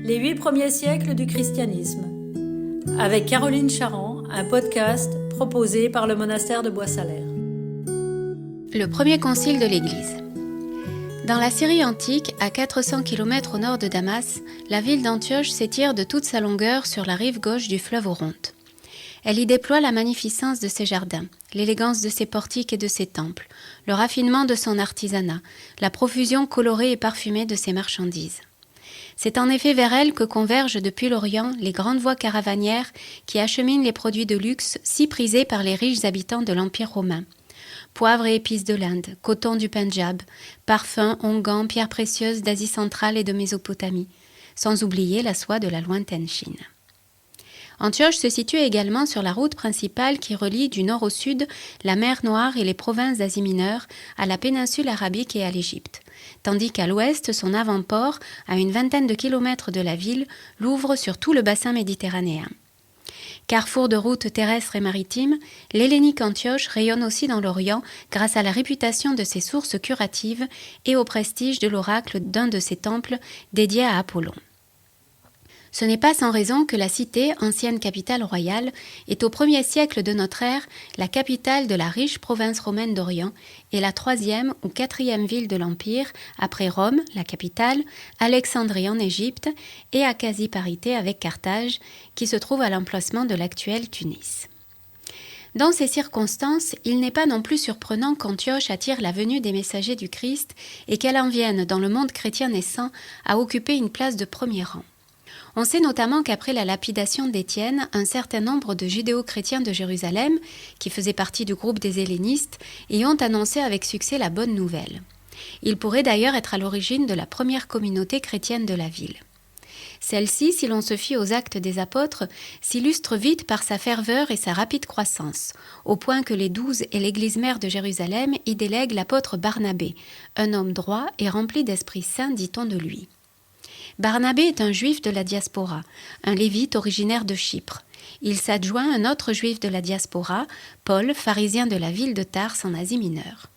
Les 8 premiers siècles du christianisme. Avec Caroline Charand, un podcast proposé par le monastère de Bois-Salaire. Le premier concile de l'Église. Dans la Syrie antique, à 400 km au nord de Damas, la ville d'Antioche s'étire de toute sa longueur sur la rive gauche du fleuve Oronte. Elle y déploie la magnificence de ses jardins, l'élégance de ses portiques et de ses temples, le raffinement de son artisanat, la profusion colorée et parfumée de ses marchandises. C'est en effet vers elle que convergent depuis l'Orient les grandes voies caravanières qui acheminent les produits de luxe si prisés par les riches habitants de l'Empire romain. Poivres et épices de l'Inde, coton du Pendjab, parfums, onguents, pierres précieuses d'Asie centrale et de Mésopotamie, sans oublier la soie de la lointaine Chine. Antioche se situe également sur la route principale qui relie du nord au sud la mer Noire et les provinces d'Asie mineure à la péninsule arabique et à l'Égypte, tandis qu'à l'ouest, son avant-port, à une vingtaine de kilomètres de la ville, l'ouvre sur tout le bassin méditerranéen. Carrefour de routes terrestres et maritimes, l'hellénique Antioche rayonne aussi dans l'Orient grâce à la réputation de ses sources curatives et au prestige de l'oracle d'un de ses temples dédié à Apollon. Ce n'est pas sans raison que la cité, ancienne capitale royale, est au 1er siècle de notre ère la capitale de la riche province romaine d'Orient et la 3e ou 4e ville de l'Empire, après Rome, la capitale, Alexandrie en Égypte et à quasi-parité avec Carthage, qui se trouve à l'emplacement de l'actuel Tunis. Dans ces circonstances, il n'est pas non plus surprenant qu'Antioche attire la venue des messagers du Christ et qu'elle en vienne, dans le monde chrétien naissant, à occuper une place de premier rang. On sait notamment qu'après la lapidation d'Étienne, un certain nombre de judéo-chrétiens de Jérusalem, qui faisaient partie du groupe des hellénistes, y ont annoncé avec succès la bonne nouvelle. Ils pourraient d'ailleurs être à l'origine de la première communauté chrétienne de la ville. Celle-ci, si l'on se fie aux actes des apôtres, s'illustre vite par sa ferveur et sa rapide croissance, au point que les 12 et l'église mère de Jérusalem y délèguent l'apôtre Barnabé, un homme droit et rempli d'Esprit Saint, dit-on de lui. Barnabé est un juif de la diaspora, un lévite originaire de Chypre. Il s'adjoint un autre juif de la diaspora, Paul, pharisien de la ville de Tarse en Asie mineure.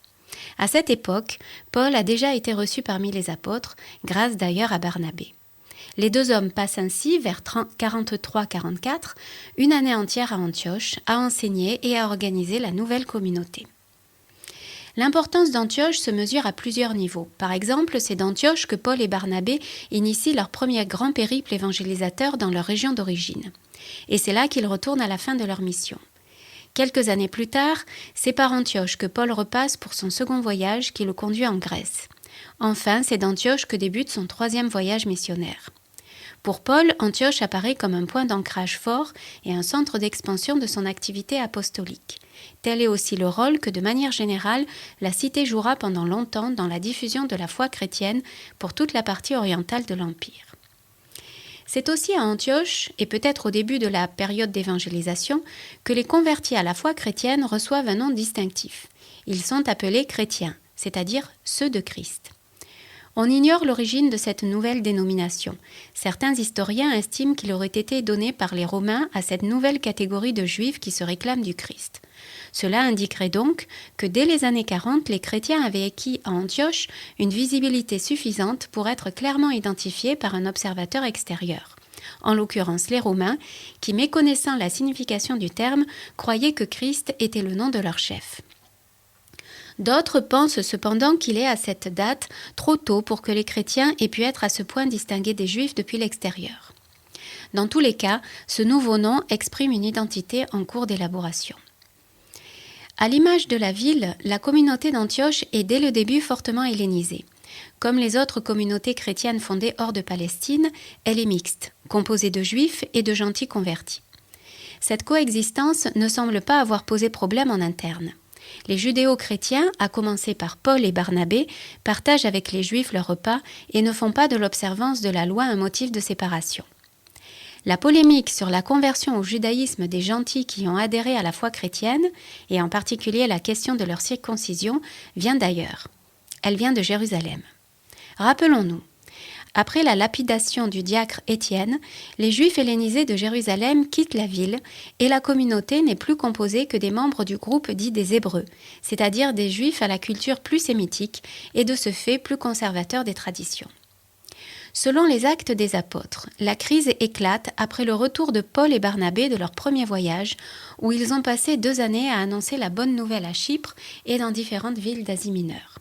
À cette époque, Paul a déjà été reçu parmi les apôtres, grâce d'ailleurs à Barnabé. Les deux hommes passent ainsi, vers 43-44, une année entière à Antioche, à enseigner et à organiser la nouvelle communauté. L'importance d'Antioche se mesure à plusieurs niveaux. Par exemple, c'est d'Antioche que Paul et Barnabé initient leur premier grand périple évangélisateur dans leur région d'origine. Et c'est là qu'ils retournent à la fin de leur mission. Quelques années plus tard, c'est par Antioche que Paul repasse pour son second voyage qui le conduit en Grèce. Enfin, c'est d'Antioche que débute son 3e voyage missionnaire. Pour Paul, Antioche apparaît comme un point d'ancrage fort et un centre d'expansion de son activité apostolique. Tel est aussi le rôle que, de manière générale, la cité jouera pendant longtemps dans la diffusion de la foi chrétienne pour toute la partie orientale de l'Empire. C'est aussi à Antioche, et peut-être au début de la période d'évangélisation, que les convertis à la foi chrétienne reçoivent un nom distinctif. Ils sont appelés chrétiens, c'est-à-dire ceux de Christ. On ignore l'origine de cette nouvelle dénomination. Certains historiens estiment qu'il aurait été donné par les Romains à cette nouvelle catégorie de Juifs qui se réclament du Christ. Cela indiquerait donc que dès les années 40, les chrétiens avaient acquis à Antioche une visibilité suffisante pour être clairement identifiés par un observateur extérieur. En l'occurrence les Romains, qui, méconnaissant la signification du terme, croyaient que Christ était le nom de leur chef. D'autres pensent cependant qu'il est à cette date trop tôt pour que les chrétiens aient pu être à ce point distingués des Juifs depuis l'extérieur. Dans tous les cas, ce nouveau nom exprime une identité en cours d'élaboration. À l'image de la ville, la communauté d'Antioche est dès le début fortement hellénisée. Comme les autres communautés chrétiennes fondées hors de Palestine, elle est mixte, composée de Juifs et de gentils convertis. Cette coexistence ne semble pas avoir posé problème en interne. Les judéo-chrétiens, à commencer par Paul et Barnabé, partagent avec les Juifs leur repas et ne font pas de l'observance de la loi un motif de séparation. La polémique sur la conversion au judaïsme des gentils qui ont adhéré à la foi chrétienne, et en particulier la question de leur circoncision, vient d'ailleurs. Elle vient de Jérusalem. Rappelons-nous, après la lapidation du diacre Étienne, les Juifs hellénisés de Jérusalem quittent la ville et la communauté n'est plus composée que des membres du groupe dit des Hébreux, c'est-à-dire des Juifs à la culture plus sémitique et de ce fait plus conservateurs des traditions. Selon les Actes des Apôtres, la crise éclate après le retour de Paul et Barnabé de leur premier voyage, où ils ont passé 2 années à annoncer la bonne nouvelle à Chypre et dans différentes villes d'Asie mineure.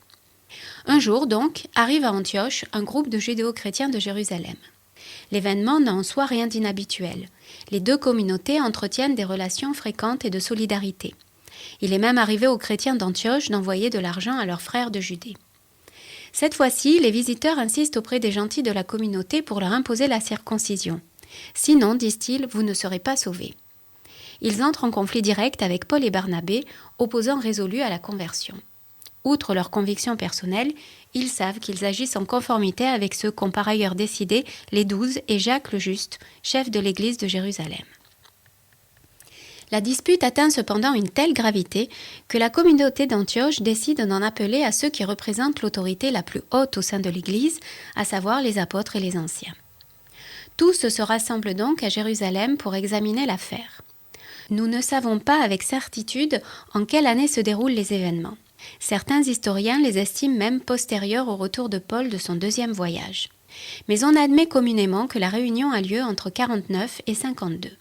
Un jour donc, arrive à Antioche un groupe de judéo-chrétiens de Jérusalem. L'événement n'a en soi rien d'inhabituel. Les 2 communautés entretiennent des relations fréquentes et de solidarité. Il est même arrivé aux chrétiens d'Antioche d'envoyer de l'argent à leurs frères de Judée. Cette fois-ci, les visiteurs insistent auprès des gentils de la communauté pour leur imposer la circoncision. Sinon, disent-ils, vous ne serez pas sauvés. Ils entrent en conflit direct avec Paul et Barnabé, opposants résolus à la conversion. Outre leurs convictions personnelles, ils savent qu'ils agissent en conformité avec ce qu'ont par ailleurs décidé les 12 et Jacques le Juste, chef de l'église de Jérusalem. La dispute atteint cependant une telle gravité que la communauté d'Antioche décide d'en appeler à ceux qui représentent l'autorité la plus haute au sein de l'Église, à savoir les apôtres et les anciens. Tous se rassemblent donc à Jérusalem pour examiner l'affaire. Nous ne savons pas avec certitude en quelle année se déroulent les événements. Certains historiens les estiment même postérieurs au retour de Paul de son 2e voyage. Mais on admet communément que la réunion a lieu entre 49 et 52.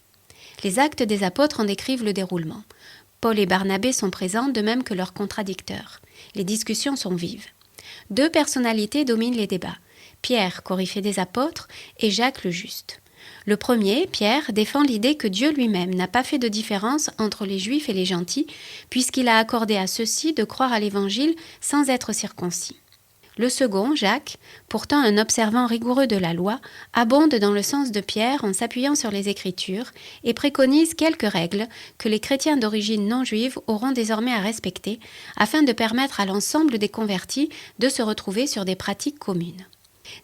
Les Actes des Apôtres en décrivent le déroulement. Paul et Barnabé sont présents, de même que leurs contradicteurs. Les discussions sont vives. 2 personnalités dominent les débats. Pierre, coryphée des apôtres, et Jacques le Juste. Le premier, Pierre, défend l'idée que Dieu lui-même n'a pas fait de différence entre les Juifs et les gentils, puisqu'il a accordé à ceux-ci de croire à l'Évangile sans être circoncis. Le second, Jacques, pourtant un observant rigoureux de la loi, abonde dans le sens de Pierre en s'appuyant sur les Écritures et préconise quelques règles que les chrétiens d'origine non juive auront désormais à respecter afin de permettre à l'ensemble des convertis de se retrouver sur des pratiques communes.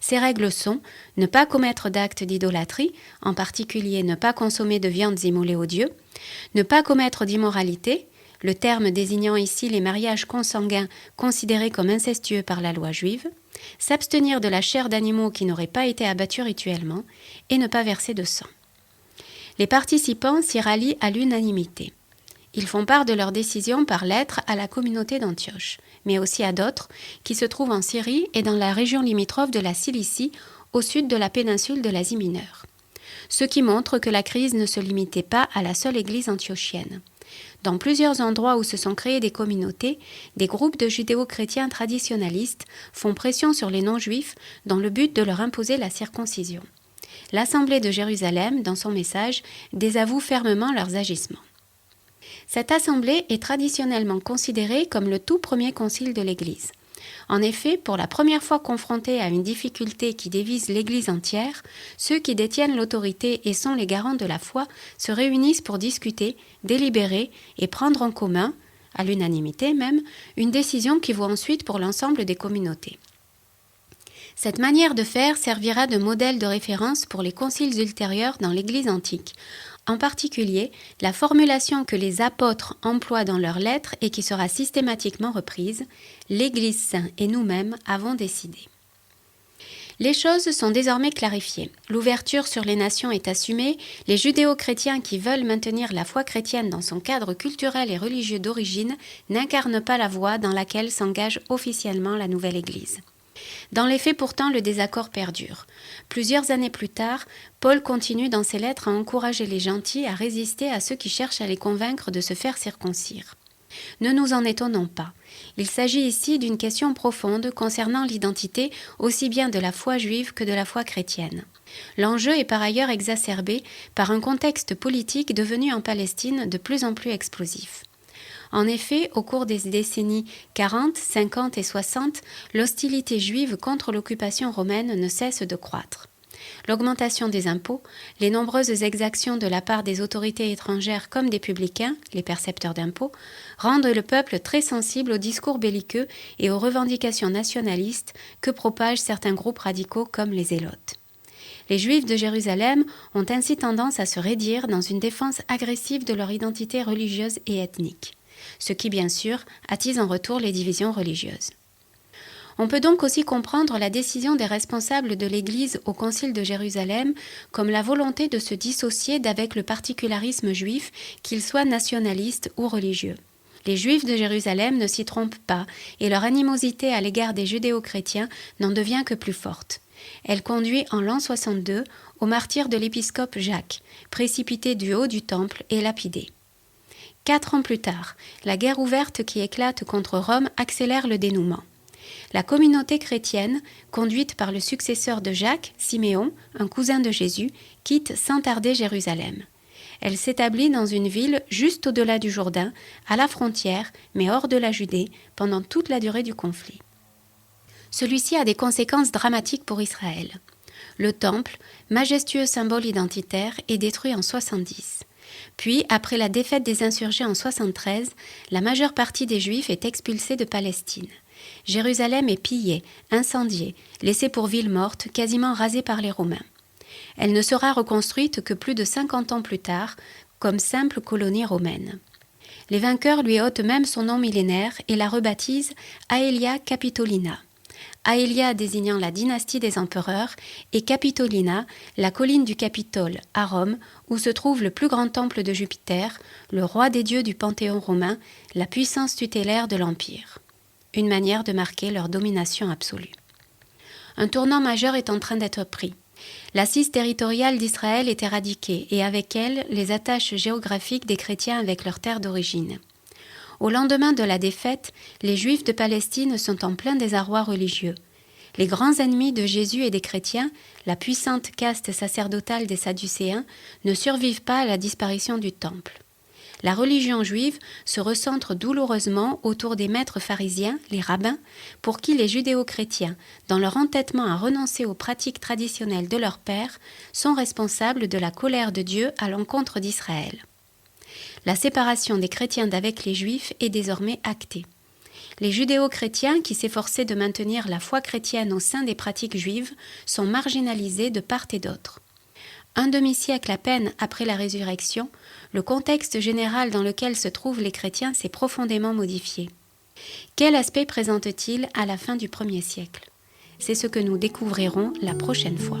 Ces règles sont ne pas commettre d'actes d'idolâtrie, en particulier ne pas consommer de viandes immolées aux dieux, ne pas commettre d'immoralité, le terme désignant ici les mariages consanguins considérés comme incestueux par la loi juive, s'abstenir de la chair d'animaux qui n'auraient pas été abattus rituellement et ne pas verser de sang. Les participants s'y rallient à l'unanimité. Ils font part de leurs décisions par lettre à la communauté d'Antioche, mais aussi à d'autres qui se trouvent en Syrie et dans la région limitrophe de la Cilicie, au sud de la péninsule de l'Asie mineure. Ce qui montre que la crise ne se limitait pas à la seule église antiochienne. Dans plusieurs endroits où se sont créées des communautés, des groupes de judéo-chrétiens traditionalistes font pression sur les non-juifs dans le but de leur imposer la circoncision. L'Assemblée de Jérusalem, dans son message, désavoue fermement leurs agissements. Cette assemblée est traditionnellement considérée comme le tout premier concile de l'Église. En effet, pour la première fois confrontés à une difficulté qui divise l'Église entière, ceux qui détiennent l'autorité et sont les garants de la foi se réunissent pour discuter, délibérer et prendre en commun, à l'unanimité même, une décision qui vaut ensuite pour l'ensemble des communautés. Cette manière de faire servira de modèle de référence pour les conciles ultérieurs dans l'Église antique. En particulier, la formulation que les apôtres emploient dans leurs lettres et qui sera systématiquement reprise, « l'Église saint et nous-mêmes avons décidé ». Les choses sont désormais clarifiées. L'ouverture sur les nations est assumée, les judéo-chrétiens qui veulent maintenir la foi chrétienne dans son cadre culturel et religieux d'origine n'incarnent pas la voie dans laquelle s'engage officiellement la nouvelle Église. Dans les faits pourtant, le désaccord perdure. Plusieurs années plus tard, Paul continue dans ses lettres à encourager les gentils à résister à ceux qui cherchent à les convaincre de se faire circoncire. Ne nous en étonnons pas. Il s'agit ici d'une question profonde concernant l'identité aussi bien de la foi juive que de la foi chrétienne. L'enjeu est par ailleurs exacerbé par un contexte politique devenu en Palestine de plus en plus explosif. En effet, au cours des décennies 40, 50 et 60, l'hostilité juive contre l'occupation romaine ne cesse de croître. L'augmentation des impôts, les nombreuses exactions de la part des autorités étrangères comme des publicains, les percepteurs d'impôts, rendent le peuple très sensible aux discours belliqueux et aux revendications nationalistes que propagent certains groupes radicaux comme les Zélotes. Les Juifs de Jérusalem ont ainsi tendance à se raidir dans une défense agressive de leur identité religieuse et ethnique, ce qui bien sûr attise en retour les divisions religieuses. On peut donc aussi comprendre la décision des responsables de l'Église au Concile de Jérusalem comme la volonté de se dissocier d'avec le particularisme juif, qu'il soit nationaliste ou religieux. Les Juifs de Jérusalem ne s'y trompent pas et leur animosité à l'égard des judéo-chrétiens n'en devient que plus forte. Elle conduit en l'an 62 au martyre de l'épiscope Jacques, précipité du haut du temple et lapidé. 4 ans plus tard, la guerre ouverte qui éclate contre Rome accélère le dénouement. La communauté chrétienne, conduite par le successeur de Jacques, Siméon, un cousin de Jésus, quitte sans tarder Jérusalem. Elle s'établit dans une ville juste au-delà du Jourdain, à la frontière, mais hors de la Judée, pendant toute la durée du conflit. Celui-ci a des conséquences dramatiques pour Israël. Le temple, majestueux symbole identitaire, est détruit en 70. Puis, après la défaite des insurgés en 73, la majeure partie des Juifs est expulsée de Palestine. Jérusalem est pillée, incendiée, laissée pour ville morte, quasiment rasée par les Romains. Elle ne sera reconstruite que plus de 50 ans plus tard, comme simple colonie romaine. Les vainqueurs lui ôtent même son nom millénaire et la rebaptisent Aelia Capitolina. Aelia désignant la dynastie des empereurs et Capitolina, la colline du Capitole, à Rome, où se trouve le plus grand temple de Jupiter, le roi des dieux du panthéon romain, la puissance tutélaire de l'Empire. Une manière de marquer leur domination absolue. Un tournant majeur est en train d'être pris. L'assise territoriale d'Israël est éradiquée et avec elle, les attaches géographiques des chrétiens avec leur terre d'origine. Au lendemain de la défaite, les Juifs de Palestine sont en plein désarroi religieux. Les grands ennemis de Jésus et des chrétiens, la puissante caste sacerdotale des Sadducéens, ne survivent pas à la disparition du temple. La religion juive se recentre douloureusement autour des maîtres pharisiens, les rabbins, pour qui les judéo-chrétiens, dans leur entêtement à renoncer aux pratiques traditionnelles de leur père, sont responsables de la colère de Dieu à l'encontre d'Israël. La séparation des chrétiens d'avec les juifs est désormais actée. Les judéo-chrétiens qui s'efforçaient de maintenir la foi chrétienne au sein des pratiques juives sont marginalisés de part et d'autre. Un demi-siècle à peine après la résurrection, le contexte général dans lequel se trouvent les chrétiens s'est profondément modifié. Quel aspect présente-t-il à la fin du 1er siècle ? C'est ce que nous découvrirons la prochaine fois.